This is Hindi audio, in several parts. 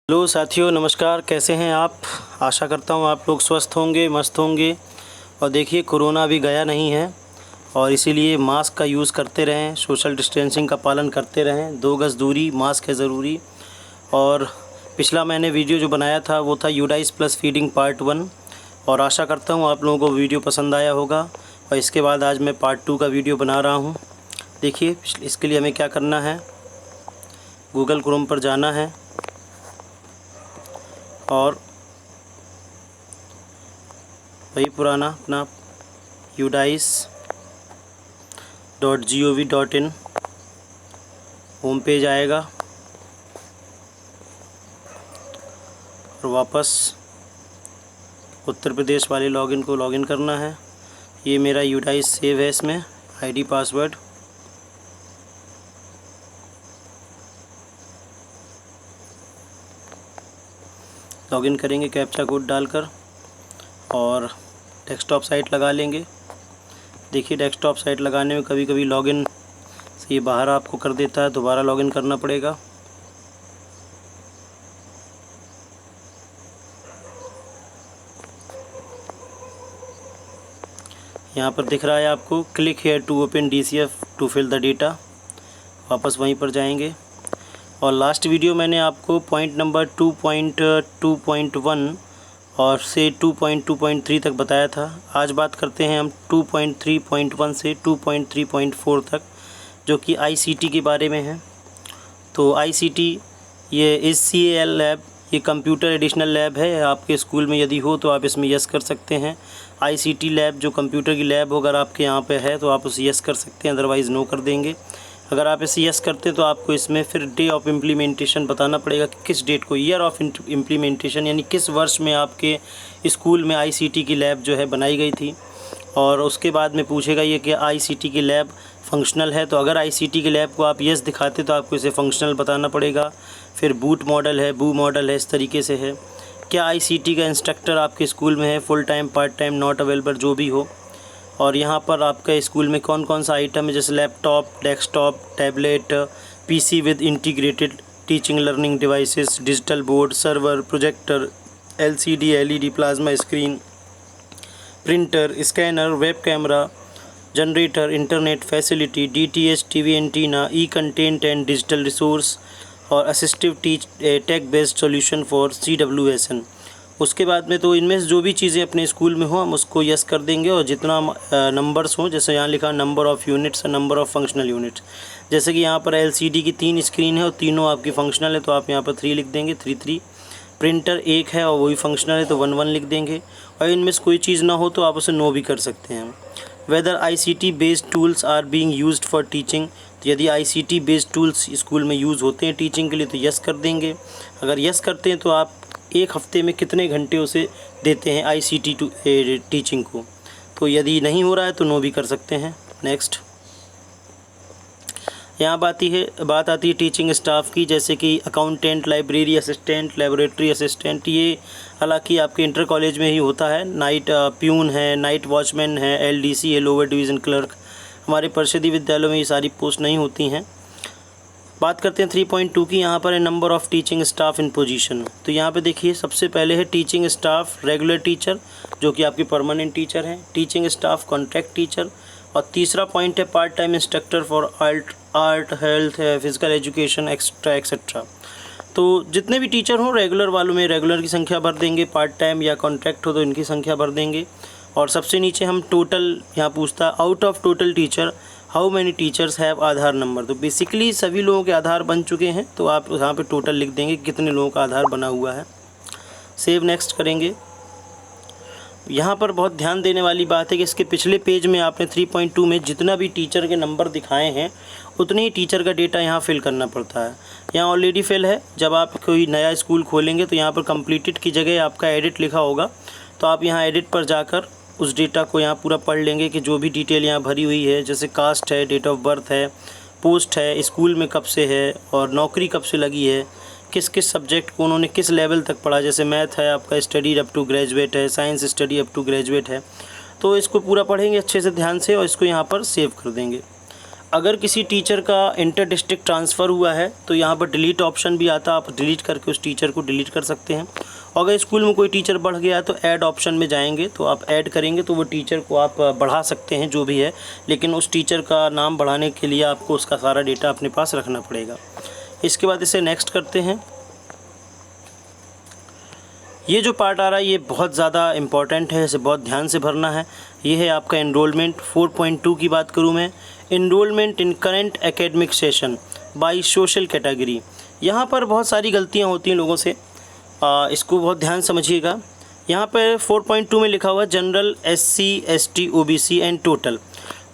हेलो साथियों, नमस्कार। कैसे हैं आप? आशा करता हूँ आप लोग स्वस्थ होंगे, मस्त होंगे। और देखिए, कोरोना अभी गया नहीं है और इसीलिए मास्क का यूज़ करते रहें, सोशल डिस्टेंसिंग का पालन करते रहें। 2 गज़ दूरी, मास्क है ज़रूरी। और पिछला मैंने वीडियो जो बनाया था वो था यूडाइस प्लस फीडिंग पार्ट 1, और आशा करता हूँ आप लोगों को वीडियो पसंद आया होगा। और इसके बाद आज मैं पार्ट 2 का वीडियो बना रहा हूँ। देखिए, इसके लिए हमें क्या करना है, गूगल क्रोम पर जाना है और वही पुराना अपना udais.gov.in होम पेज आएगा और वापस उत्तर प्रदेश वाले लॉगिन को लॉगिन करना है। ये मेरा यूडाइस सेव है, इसमें आईडी पासवर्ड। लॉगिन करेंगे कैप्चा कोड डालकर और डेस्कटॉप साइट लगा लेंगे। देखिए, डेस्कटॉप साइट लगाने में कभी कभी लॉगिन से ये बाहर आपको कर देता है, दोबारा लॉगिन करना पड़ेगा। यहाँ पर दिख रहा है आपको click here to open DCF to fill the data. वापस वहीं पर जाएंगे और लास्ट वीडियो मैंने आपको पॉइंट नंबर 2.2.1 और से 2.2.3 तक बताया था। आज बात करते हैं हम 2.3.1 से 2.3.4 तक, जो कि ICT के बारे में है। तो ICT ये SCAL लैब, ये कंप्यूटर एडिशनल लैब है। आपके स्कूल में यदि हो तो आप इसमें यस कर सकते हैं। ICT लैब जो कंप्यूटर की लैब हो, अगर आपके यहाँ पे है तो आप उसे यस कर सकते हैं, अदरवाइज़ नो कर देंगे। अगर आप इसे यस करते तो आपको इसमें फिर डे ऑफ इम्प्लीमेंटेशन बताना पड़ेगा कि किस डेट को, ईयर ऑफ इम्प्लीमेंटेशन यानी किस वर्ष में आपके स्कूल में ICT की लैब जो है बनाई गई थी। और उसके बाद में पूछेगा ये कि ICT की लैब फंक्शनल है, तो अगर ICT की लैब को आप यस दिखाते तो आपको इसे फंक्शनल बताना पड़ेगा। फिर बूट मॉडल है, बू मॉडल है, इस तरीके से है। क्या ICT का इंस्ट्रक्टर आपके स्कूल में है, full time, part time, not available, जो भी हो। और यहाँ पर आपका स्कूल में कौन कौन सा आइटम है, जैसे laptop, desktop, tablet, PC with integrated teaching learning devices, digital board, server, projector, LCD, LED, plasma screen, printer, scanner, web camera, generator, internet facility, DTH TV antenna, content and digital resource और assistive tech based solution for CWSN। उसके बाद में तो इनमें से जो भी चीज़ें अपने स्कूल में हो हम उसको यस कर देंगे। और जितना नंबर्स हों, जैसे यहाँ लिखा नंबर ऑफ़ यूनिट्स और नंबर ऑफ़ फंक्शनल यूनिट्स, जैसे कि यहाँ पर LCD की 3 स्क्रीन है और तीनों आपकी फंक्शनल है तो आप यहाँ पर 3 लिख देंगे, 3। प्रिंटर 1 है और वही फंक्शनल है तो 1 लिख देंगे। और इनमें से कोई चीज़ ना हो तो आप उसे नो भी कर सकते हैं। Whether ICT based tools are being used for teaching, तो यदि ICT बेस्ड टूल्स स्कूल में यूज़ होते हैं टीचिंग के लिए तो यस कर देंगे। अगर यस करते हैं तो आप एक हफ़्ते में कितने घंटे उसे देते हैं ICT टीचिंग को, तो यदि नहीं हो रहा है तो नो भी कर सकते हैं। नेक्स्ट, यहाँ बात आती है टीचिंग स्टाफ की, जैसे कि accountant, library assistant, laboratory assistant. ये हालांकि आपके इंटर कॉलेज में ही होता है। नाइट प्यून है, नाइट वॉचमैन है, LDC है, लोअर डिवीज़न क्लर्क। हमारे परिषदीय विद्यालयों में ये सारी पोस्ट नहीं होती हैं। बात करते हैं 3.2 की। यहाँ पर है number of teaching staff in position. तो यहाँ पे देखिए, सबसे पहले है टीचिंग स्टाफ रेगुलर टीचर, जो कि आपके परमानेंट टीचर हैं, टीचिंग स्टाफ कॉन्ट्रैक्ट टीचर, और तीसरा पॉइंट है part time instructor for art, health, physical education, etcetera. तो जितने भी टीचर हों, रेगुलर वालों में रेगुलर की संख्या भर देंगे, पार्ट टाइम या कॉन्ट्रैक्ट हो तो इनकी संख्या भर देंगे। और सबसे नीचे हम टोटल, यहाँ पूछता है out of total teacher how many teachers have Aadhaar number. तो बेसिकली सभी लोगों के आधार बन चुके हैं तो आप यहाँ पे टोटल लिख देंगे कितने लोगों का आधार बना हुआ है। सेव नेक्स्ट करेंगे। यहाँ पर बहुत ध्यान देने वाली बात है कि इसके पिछले पेज में आपने 3.2 में जितना भी टीचर के नंबर दिखाए हैं उतने ही टीचर का डेटा यहाँ फिल करना पड़ता है। यहाँ ऑलरेडी फिल है। जब आप कोई नया स्कूल खोलेंगे तो यहाँ पर कंप्लीटेड की जगह आपका एडिट लिखा होगा, तो आप यहाँ एडिट पर जाकर उस डेटा को यहाँ पूरा पढ़ लेंगे कि जो भी डिटेल यहाँ भरी हुई है, जैसे कास्ट है, डेट ऑफ बर्थ है, पोस्ट है, स्कूल में कब से है और नौकरी कब से लगी है, किस किस सब्जेक्ट को उन्होंने किस लेवल तक पढ़ा, जैसे मैथ है आपका स्टडी अप टू ग्रेजुएट है, science study up to graduate है। तो इसको पूरा पढ़ेंगे अच्छे से ध्यान से और इसको यहाँ पर सेव कर देंगे। अगर किसी टीचर का इंटर डिस्ट्रिक्ट ट्रांसफ़र हुआ है तो यहाँ पर डिलीट ऑप्शन भी आता है, आप डिलीट करके उस टीचर को डिलीट कर सकते हैं। और अगर स्कूल में कोई टीचर बढ़ गया तो ऐड ऑप्शन में जाएंगे तो आप ऐड करेंगे तो वो टीचर को आप बढ़ा सकते हैं जो भी है, लेकिन उस टीचर का नाम बढ़ाने के लिए आपको उसका सारा डेटा अपने पास रखना पड़ेगा। इसके बाद इसे नेक्स्ट करते हैं। ये जो पार्ट आ रहा है ये बहुत ज़्यादा इम्पॉर्टेंट है, इसे बहुत ध्यान से भरना है। ये है आपका एनरोलमेंट। 4.2 की बात करूँ मैं, enrolment in current academic session by social category. यहाँ पर बहुत सारी गलतियाँ होती हैं लोगों से, इसको बहुत ध्यान समझिएगा। यहाँ पर 4.2 में लिखा हुआ general, SC, ST, OBC and total.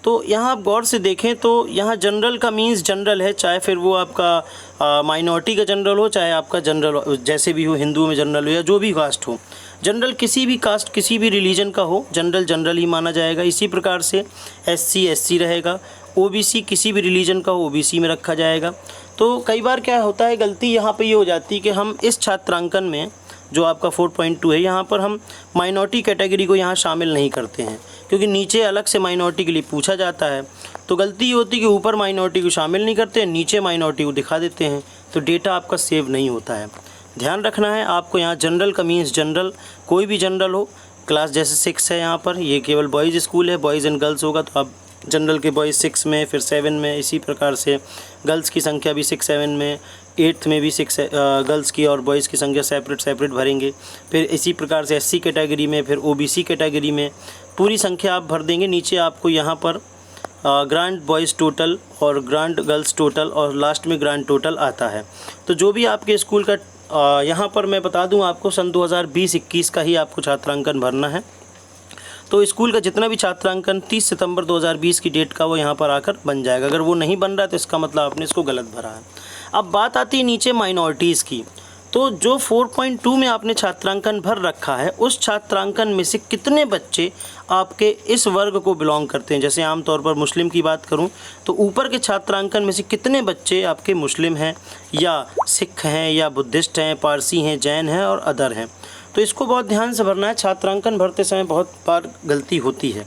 तो यहाँ आप गौर से देखें तो यहाँ जनरल का मीन्स जनरल है, चाहे फिर वो आपका माइनॉरिटी का जनरल हो, चाहे आपका जनरल जैसे भी हो, हिंदुओं में जनरल हो या जो भी कास्ट हो। जनरल किसी भी कास्ट, किसी भी रिलीजन का हो, जनरल जनरल ही माना जाएगा। इसी प्रकार से SC SC रहेगा, OBC किसी भी रिलीजन का हो OBC में रखा जाएगा। तो कई बार क्या होता है, गलती यहाँ पे ये हो जाती है कि हम इस छात्रांकन में जो आपका 4.2 है यहाँ पर हम माइनॉरिटी कैटेगरी को यहाँ शामिल नहीं करते हैं, क्योंकि नीचे अलग से माइनॉरिटी के लिए पूछा जाता है। तो गलती ये होती है कि ऊपर माइनॉरिटी को शामिल नहीं करते हैं, नीचे माइनॉरिटी को दिखा देते हैं, तो डेटा आपका सेव नहीं होता है। ध्यान रखना है आपको, यहाँ जनरल का मीन्स जनरल, कोई भी जनरल हो। क्लास जैसे 6 है यहाँ पर, ये केवल बॉयज़ स्कूल है, बॉयज़ एंड गर्ल्स होगा तो आप जनरल के बॉयज़ 6 में, फिर 7 में, इसी प्रकार से गर्ल्स की संख्या भी 6 7 में, 8th में भी 6 गर्ल्स की और बॉयज़ की संख्या सेपरेट भरेंगे। फिर इसी प्रकार से SC कैटेगरी में, फिर OBC कैटेगरी में पूरी संख्या आप भर देंगे। नीचे आपको यहाँ पर ग्रांड बॉयज़ टोटल और ग्रांड गर्ल्स टोटल और लास्ट में ग्रांड टोटल आता है। तो जो भी आपके स्कूल का यहाँ पर मैं बता दूँ आपको, सन 2020-21 का ही आपको छात्रांकन भरना है। तो स्कूल का जितना भी छात्रांकन 30 सितंबर 2020 की डेट का वो यहाँ पर आकर बन जाएगा। अगर वो नहीं बन रहा है तो इसका मतलब आपने इसको गलत भरा है। अब बात आती है नीचे माइनॉरिटीज़ की। तो जो 4.2 में आपने छात्रांकन भर रखा है, उस छात्रांकन में से कितने बच्चे आपके इस वर्ग को बिलोंग करते हैं। जैसे आमतौर पर मुस्लिम की बात करूं तो ऊपर के छात्रांकन में से कितने बच्चे आपके मुस्लिम हैं या सिख हैं या बुद्धिस्ट हैं, पारसी हैं, जैन हैं और अदर हैं। तो इसको बहुत ध्यान से भरना है। छात्रांकन भरते समय बहुत बार गलती होती है।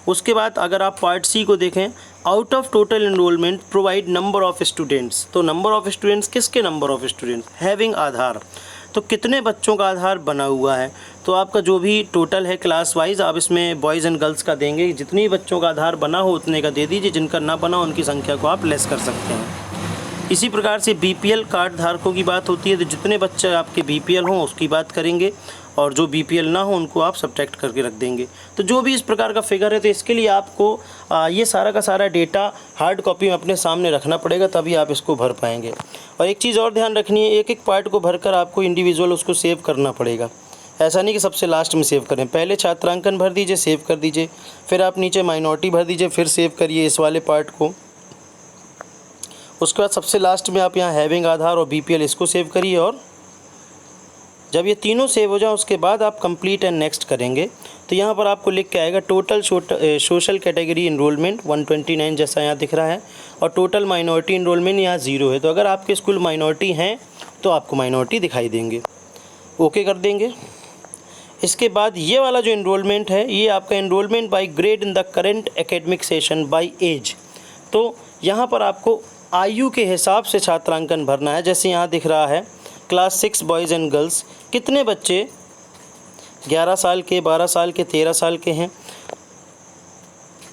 उसके बाद अगर आप पार्ट C को देखें, out of total enrolment provide number of students. तो नंबर ऑफ़ स्टूडेंट्स किसके नंबर ऑफ़ स्टूडेंट्स, हैविंग आधार। तो कितने बच्चों का आधार बना हुआ है। तो आपका जो भी टोटल है क्लास वाइज आप इसमें बॉयज़ एंड गर्ल्स का देंगे। जितनी बच्चों का आधार बना हो उतने का दे दीजिए, जिनका ना बना हो उनकी संख्या को आप लेस कर सकते हैं। इसी प्रकार से BPL कार्ड धारकों की बात होती है, तो जितने बच्चे आपके BPL हों उसकी बात करेंगे और जो BPL ना हो उनको आप सब्ट्रैक्ट करके रख देंगे। तो जो भी इस प्रकार का फिगर है, तो इसके लिए आपको ये सारा का सारा डेटा हार्ड कॉपी में अपने सामने रखना पड़ेगा, तभी आप इसको भर पाएंगे। और एक चीज़ और ध्यान रखनी है, एक एक पार्ट को भरकर आपको इंडिविजुअल उसको सेव करना पड़ेगा। ऐसा नहीं कि सबसे लास्ट में सेव करें। पहले छात्रांकन भर दीजिए, सेव कर दीजिए, फिर आप नीचे माइनॉरिटी भर दीजिए, फिर सेव करिए इस वाले पार्ट को। उसके बाद सबसे लास्ट में आप यहाँ हैविंग आधार और BPL इसको सेव करिए। और जब ये तीनों सेव हो जाए उसके बाद आप कंप्लीट एंड नेक्स्ट करेंगे। तो यहाँ पर आपको लिख के आएगा टोटल सोशल कैटेगरी इनरोलमेंट 129 जैसा यहाँ दिख रहा है, और टोटल माइनॉरिटी इनरोलमेंट यहाँ 0 है। तो अगर आपके स्कूल माइनॉरिटी हैं तो आपको माइनॉरिटी दिखाई देंगे, ओके कर देंगे। इसके बाद ये वाला जो इनरोलमेंट है, ये आपका enrolment by grade in the current academic session by age. तो यहाँ पर आपको आयु के हिसाब से छात्रांकन भरना है। जैसे यहाँ दिख रहा है क्लास 6 बॉयज़ एंड गर्ल्स, कितने बच्चे 11 साल के, 12 साल के, 13 साल के हैं।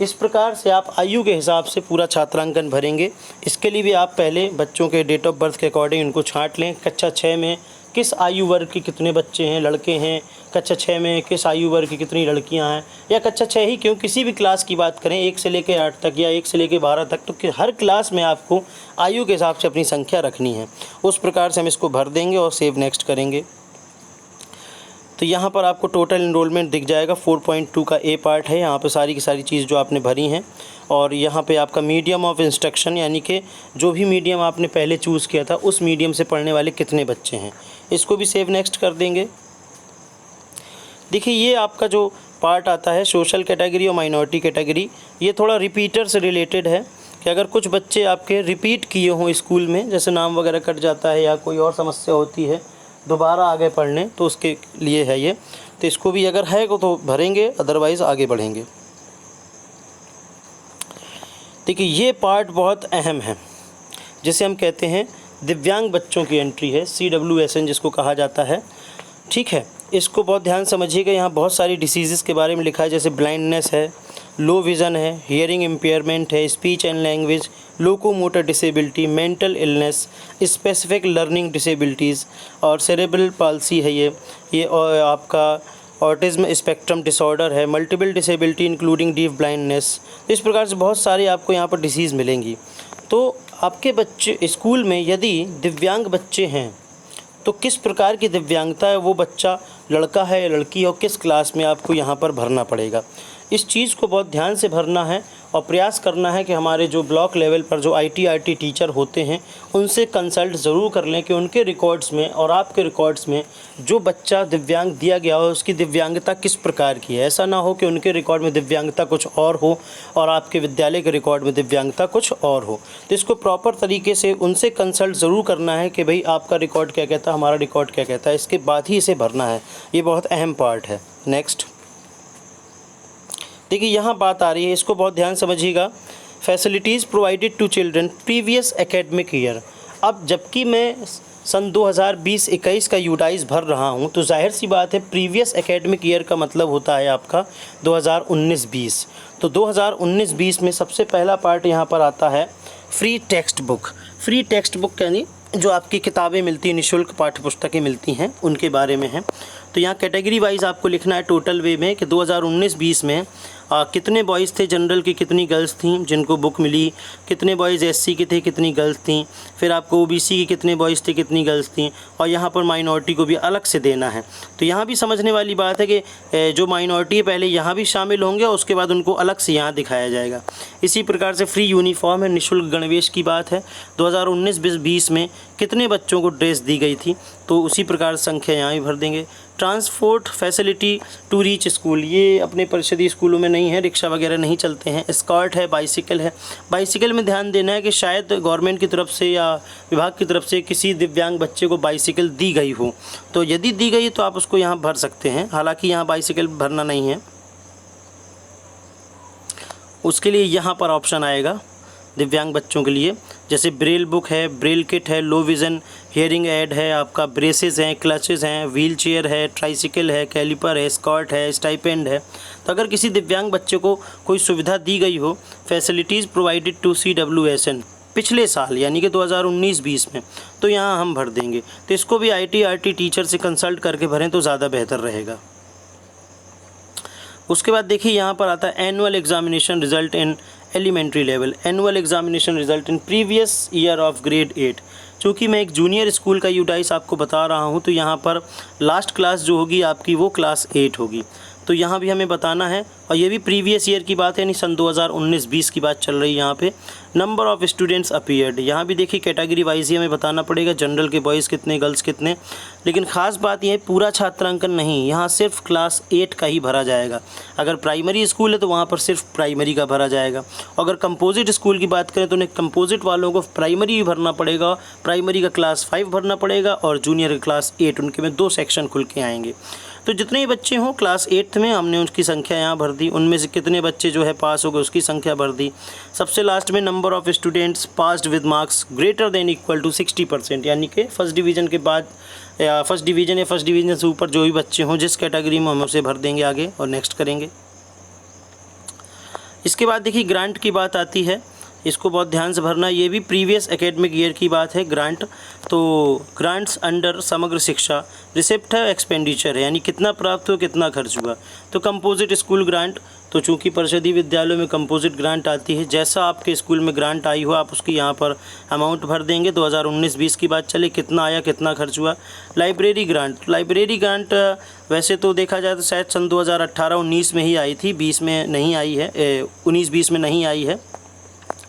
इस प्रकार से आप आयु के हिसाब से पूरा छात्रांकन भरेंगे। इसके लिए भी आप पहले बच्चों के डेट ऑफ बर्थ के अकॉर्डिंग इनको छांट लें। कक्षा 6 में किस आयु वर्ग के कितने बच्चे हैं, लड़के हैं। कक्षा 6 में किस आयु वर्ग की कितनी लड़कियां हैं, या कक्षा 6 ही क्यों, किसी भी क्लास की बात करें 1 से लेकर 8 तक या 1 से लेकर 12 तक, तो हर क्लास में आपको आयु के हिसाब से अपनी संख्या रखनी है। उस प्रकार से हम इसको भर देंगे और सेव नेक्स्ट करेंगे। तो यहाँ पर आपको टोटल इनरोलमेंट दिख जाएगा। 4.2 का A पार्ट है, यहाँ पे सारी की सारी चीज़ जो आपने भरी हैं। और यहाँ पे आपका मीडियम ऑफ इंस्ट्रक्शन, यानी कि जो भी मीडियम आपने पहले चूज़ किया था उस मीडियम से पढ़ने वाले कितने बच्चे हैं, इसको भी सेव नेक्स्ट कर देंगे। देखिए ये आपका जो पार्ट आता है सोशल कैटेगरी और माइनॉरिटी कैटेगरी, ये थोड़ा रिपीटर से रिलेटेड है कि अगर कुछ बच्चे आपके रिपीट किए हों स्कूल में, जैसे नाम वगैरह कट जाता है या कोई और समस्या होती है दोबारा आगे पढ़ने, तो उसके लिए है ये। तो इसको भी अगर है तो भरेंगे, अदरवाइज़ आगे बढ़ेंगे। देखिए ये पार्ट बहुत अहम है, जिसे हम कहते हैं दिव्यांग बच्चों की एंट्री है, CWSN जिसको कहा जाता है। ठीक है, इसको बहुत ध्यान समझिएगा। यहाँ बहुत सारी डिसीज़ेज़ के बारे में लिखा है, जैसे ब्लाइंडनेस है, लो विज़न है, हियरिंग इम्पेयरमेंट है, speech and language, locomotor disability, mental illness, specific learning disabilities और सेरेब्रल पाल्सी है ये और आपका ऑटिज़्म स्पेक्ट्रम डिसऑर्डर है, multiple disability including deaf blindness. इस प्रकार से बहुत सारे आपको यहाँ पर डिसीज़ मिलेंगी। तो आपके बच्चे स्कूल में यदि दिव्यांग बच्चे हैं तो किस प्रकार की दिव्यांगता है, वो बच्चा लड़का है या लड़की है और किस क्लास में आपको यहाँ पर भरना पड़ेगा, इस चीज़ को बहुत ध्यान से भरना है और प्रयास करना है कि हमारे जो ब्लॉक लेवल पर जो ITRT टीचर होते हैं उनसे कंसल्ट ज़रूर कर लें कि उनके रिकॉर्ड्स में और आपके रिकॉर्ड्स में जो बच्चा दिव्यांग दिया गया हो उसकी दिव्यांगता किस प्रकार की है। ऐसा ना हो कि उनके रिकॉर्ड में दिव्यांगता कुछ और हो और आपके विद्यालय के रिकॉर्ड में दिव्यांगता कुछ और हो। तो इसको प्रॉपर तरीके से उनसे कंसल्ट ज़रूर करना है कि भाई आपका रिकॉर्ड क्या कहता है, हमारा रिकॉर्ड क्या कहता है, इसके बाद ही इसे भरना है। ये बहुत अहम पार्ट है। नेक्स्ट देखिए यहाँ बात आ रही है, इसको बहुत ध्यान समझिएगा। Facilities provided to children previous academic year. अब जबकि मैं सन 2020-21 का यूटाइज भर रहा हूँ तो जाहिर सी बात है प्रीवियस एकेडमिक ईयर का मतलब होता है आपका 2019-20। तो 2019-20 में सबसे पहला पार्ट यहाँ पर आता है free text book. Free text book यानी जो आपकी किताबें मिलती हैं, निःशुल्क पाठ्य पुस्तकें मिलती हैं, उनके बारे में है। तो यहाँ कैटेगरी वाइज आपको लिखना है टोटल वे में कि 2019-20 में कितने बॉयज़ थे जनरल की, कितनी गर्ल्स थीं जिनको बुक मिली, कितने बॉयज़ SC के थे, कितनी गर्ल्स थीं, फिर आपको OBC के कितने बॉयज़ थे, कितनी गर्ल्स थीं, और यहाँ पर माइनॉरिटी को भी अलग से देना है। तो यहाँ भी समझने वाली बात है कि जो माइनॉरिटी है पहले यहाँ भी शामिल होंगे और उसके बाद उनको अलग से यहाँ दिखाया जाएगा। इसी प्रकार से फ्री यूनिफॉर्म है, निःशुल्क गणवेश की बात है। 2019-20 में कितने बच्चों को ड्रेस दी गई थी, तो उसी प्रकार संख्या यहाँ भी भर देंगे। Transport facility to reach school, ये अपने परिषदीय स्कूलों में नहीं है, रिक्शा वगैरह नहीं चलते हैं। स्कॉट है, बाइसिकल है। बाइसिकल में ध्यान देना है कि शायद गवर्नमेंट की तरफ से या विभाग की तरफ से किसी दिव्यांग बच्चे को बाइसिकल दी गई हो, तो यदि दी गई तो आप उसको यहाँ भर सकते हैं। हालांकि यहाँ बाइसिकल भरना नहीं है, उसके लिए यहाँ पर ऑप्शन आएगा दिव्यांग बच्चों के लिए, जैसे ब्रेल बुक है, ब्रेल किट है, लो विज़न हियरिंग एड है, आपका ब्रेसेस हैं, क्लचेस हैं, व्हील चेयर है, ट्राइसिकल है, कैलिपर है, स्कॉट है, स्टाइपेंड है। तो अगर किसी दिव्यांग बच्चे को कोई सुविधा दी गई हो, फैसिलिटीज़ प्रोवाइडेड टू CWSN पिछले साल यानी कि 2019-20 में, तो यहाँ हम भर देंगे। तो इसको भी ITRT टीचर से कंसल्ट करके भरें तो ज़्यादा बेहतर रहेगा। उसके बाद देखिए यहाँ पर आता है annual examination result in elementary level, annual examination result in previous year of grade 8। चूँकि मैं एक जूनियर स्कूल का यूटाइस आपको बता रहा हूँ तो यहाँ पर लास्ट क्लास जो होगी आपकी वो क्लास 8 होगी, तो यहाँ भी हमें बताना है। और ये भी प्रीवियस ईयर की बात है, यानी सन 2019-20 की बात चल रही है यहाँ पे। नंबर ऑफ़ स्टूडेंट्स अपीयर्ड, यहाँ भी देखिए कैटेगरी वाइज ही हमें बताना पड़ेगा, जनरल के बॉयज़ कितने, गर्ल्स कितने। लेकिन ख़ास बात यह है पूरा छात्रांकन नहीं, यहाँ सिर्फ क्लास 8 का ही भरा जाएगा। अगर प्राइमरी स्कूल है तो वहाँ पर सिर्फ प्राइमरी का भरा जाएगा। अगर कंपोजिट स्कूल की बात करें तो उन्हें कंपोजिट वालों को प्राइमरी भी भरना पड़ेगा, प्राइमरी का क्लास 5 भरना पड़ेगा और जूनियर का क्लास 8, उनके में 2 सेक्शन खुल के आएंगे। तो जितने बच्चे हों क्लास 8 में हमने उनकी संख्या यहाँ भर दी, उनमें से कितने बच्चे जो है पास हो गए उसकी संख्या भर दी। सबसे लास्ट में number of students passed with marks greater than equal to 60%, यानी कि फर्स्ट डिवीज़न के बाद या फर्स्ट डिवीज़न से ऊपर जो भी बच्चे हों जिस कैटेगरी में हम उसे भर देंगे आगे और नेक्स्ट करेंगे। इसके बाद देखिए ग्रांट की बात आती है, इसको बहुत ध्यान से भरना। ये भी प्रीवियस एकेडमिक ईयर की बात है। ग्रांट तो ग्रांट्स अंडर समग्र शिक्षा रिसिप्ट है, एक्सपेंडिचर है, यानी कितना प्राप्त हो कितना खर्च हुआ। तो कंपोजिट स्कूल ग्रांट, तो चूँकि परिषदीय विद्यालयों में कंपोजिट ग्रांट आती है, जैसा आपके स्कूल में ग्रांट आई हो आप उसकी यहाँ पर अमाउंट भर देंगे। 2019-20 की बात चले, कितना आया कितना खर्च हुआ। लाइब्रेरी ग्रांट वैसे तो देखा जाए तो शायद सन 2018-19 में ही आई थी, 20 में नहीं आई है, 19-20 में नहीं आई है,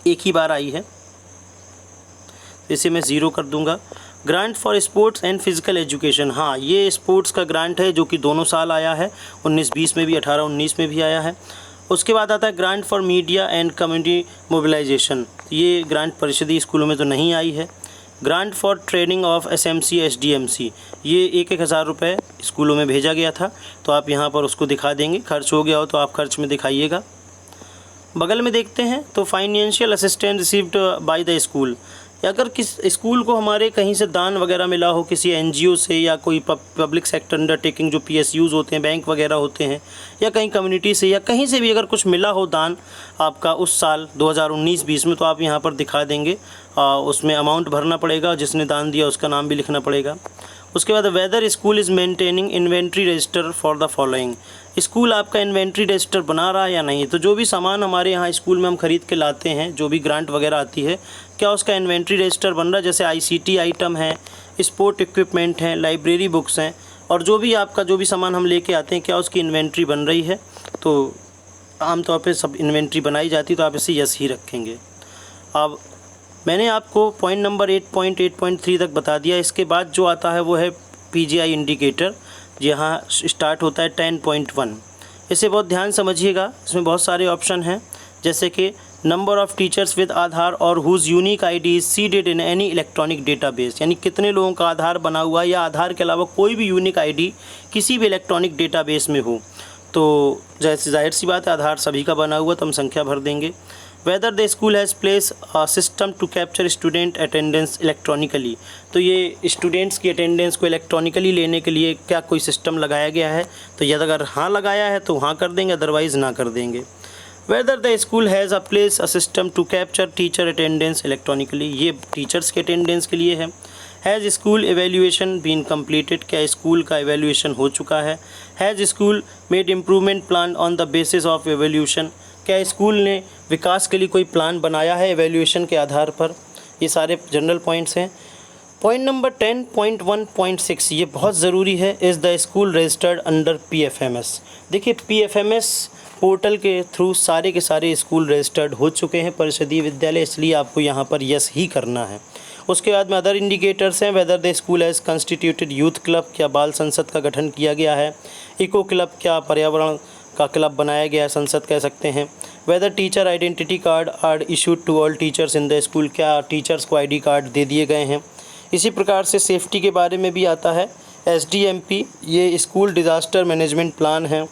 एक ही बार आई है, इसे मैं 0 कर दूंगा। Grant for sports and physical education, हाँ ये स्पोर्ट्स का ग्रांट है जो कि दोनों साल आया है, 19-20 में भी 18-19 में भी आया है। उसके बाद आता है grant for media and community mobilisation, ये ग्रांट परिषदीय स्कूलों में तो नहीं आई है। Grant for training of SMC SDMC, ये 1,000 रुपये स्कूलों में भेजा गया था, तो आप यहाँ पर उसको दिखा देंगे, खर्च हो गया हो तो आप खर्च में दिखाइएगा। बगल में देखते हैं तो financial assistance received by the school, अगर किस स्कूल को हमारे कहीं से दान वगैरह मिला हो किसी एनजीओ से या कोई पब्लिक सेक्टर अंडरटेकिंग जो पीएसयूज़ होते हैं, बैंक वगैरह होते हैं, या कहीं कम्युनिटी से या कहीं से भी अगर कुछ मिला हो दान आपका उस साल 2019-20 में, तो आप यहाँ पर दिखा देंगे। उसमें अमाउंट भरना पड़ेगा, जिसने दान दिया उसका नाम भी लिखना पड़ेगा। उसके बाद whether school is maintaining inventory register for the following, school आपका इन्वेंट्री रजिस्टर बना रहा है या नहीं। तो जो भी सामान हमारे यहाँ स्कूल में हम ख़रीद के लाते हैं, जो भी ग्रांट वगैरह आती है, क्या उसका इन्वेंट्री रजिस्टर बन रहा है। जैसे आईसीटी आइटम है, स्पोर्ट इक्विपमेंट हैं, लाइब्रेरी बुक्स हैं, और जो भी आपका जो भी सामान हम लेके आते हैं क्या उसकी इन्वेंट्री बन रही है। तो आमतौर पे सब इन्वेंट्री बनाई जाती है, तो आप इसे यस ही रखेंगे। अब मैंने आपको पॉइंट नंबर 8.8.3 तक बता दिया। इसके बाद जो आता है वो है पीजीआई इंडिकेटर, यहाँ स्टार्ट होता है 10.1। इसे बहुत ध्यान समझिएगा, इसमें बहुत सारे ऑप्शन हैं, जैसे कि number of teachers with Aadhaar और whose unique ID is seeded in any electronic database, यानी कितने लोगों का आधार बना हुआ है या आधार के अलावा कोई भी यूनिक आईडी किसी भी इलेक्ट्रॉनिक डेटाबेस में हो। तो जैसे जाहिर सी बात है आधार सभी का बना हुआ, तो हम संख्या भर देंगे। Whether the school has placed a system to capture student attendance electronically, तो ये स्टूडेंट्स की अटेंडेंस को इलेक्ट्रॉनिकली लेने के लिए क्या कोई सिस्टम लगाया गया है। तो यदि अगर हाँ लगाया है तो हाँ कर देंगे, अदरवाइज़ ना कर देंगे। Whether the school has a place a system to capture teacher attendance electronically, ये टीचर्स के अटेंडेंस के लिए है। Has school evaluation been completed, क्या स्कूल का एवेल्यूएशन हो चुका है। Has school made improvement plan on the basis of evaluation, क्या स्कूल ने विकास के लिए कोई प्लान बनाया है एवेल्यूएशन के आधार पर। ये सारे जनरल पॉइंट्स हैं। पॉइंट नंबर 10.1.6 ये बहुत ज़रूरी है। Is the school registered under PFMS, देखिए PFMS पोर्टल के थ्रू सारे के सारे स्कूल रजिस्टर्ड हो चुके हैं परिषदीय विद्यालय, इसलिए आपको यहाँ पर यस ही करना है। उसके बाद में अदर इंडिकेटर्स हैं। Weather the school has constituted youth club, क्या बाल संसद का गठन किया गया है। इको क्लब, क्या पर्यावरण का क्लब बनाया गया है, संसद कह सकते हैं। Whether teacher identity card are issued to all teachers in the school, क्या टीचर्स को ID कार्ड दे दिए गए हैं। इसी प्रकार से सेफ्टी के बारे में भी आता है। SDMP ये स्कूल डिज़ास्टर मैनेजमेंट प्लान है।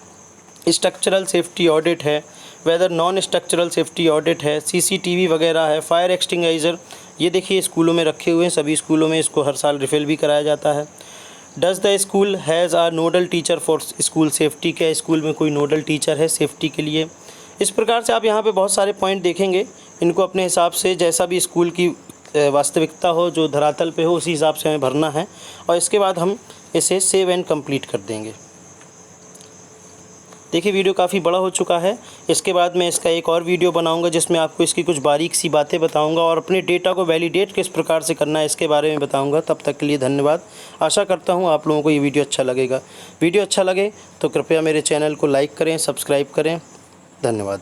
स्ट्रक्चरल सेफ्टी ऑडिट है। Whether non structural safety audit है। CCTV वगैरह है। फायर एक्सटिंग्विशर, ये देखिए स्कूलों में रखे हुए हैं, सभी स्कूलों में इसको हर साल रिफ़िल भी कराया जाता है। Does the school has a nodal teacher for school safety, क्या स्कूल में कोई नोडल टीचर है सेफ्टी के लिए। इस प्रकार से आप यहाँ पे बहुत सारे पॉइंट देखेंगे, इनको अपने हिसाब से जैसा भी स्कूल की वास्तविकता हो, जो धरातल पे हो, उसी हिसाब से हमें भरना है, और इसके बाद हम इसे सेव एंड कंप्लीट कर देंगे। देखिए वीडियो काफ़ी बड़ा हो चुका है, इसके बाद मैं इसका एक और वीडियो बनाऊंगा जिसमें आपको इसकी कुछ बारीक सी बातें बताऊंगा और अपने डेटा को वैलिडेट किस प्रकार से करना है इसके बारे में बताऊंगा। तब तक के लिए धन्यवाद। आशा करता हूं आप लोगों को ये वीडियो अच्छा लगेगा। वीडियो अच्छा लगे तो कृपया मेरे चैनल को लाइक करें, सब्सक्राइब करें। धन्यवाद।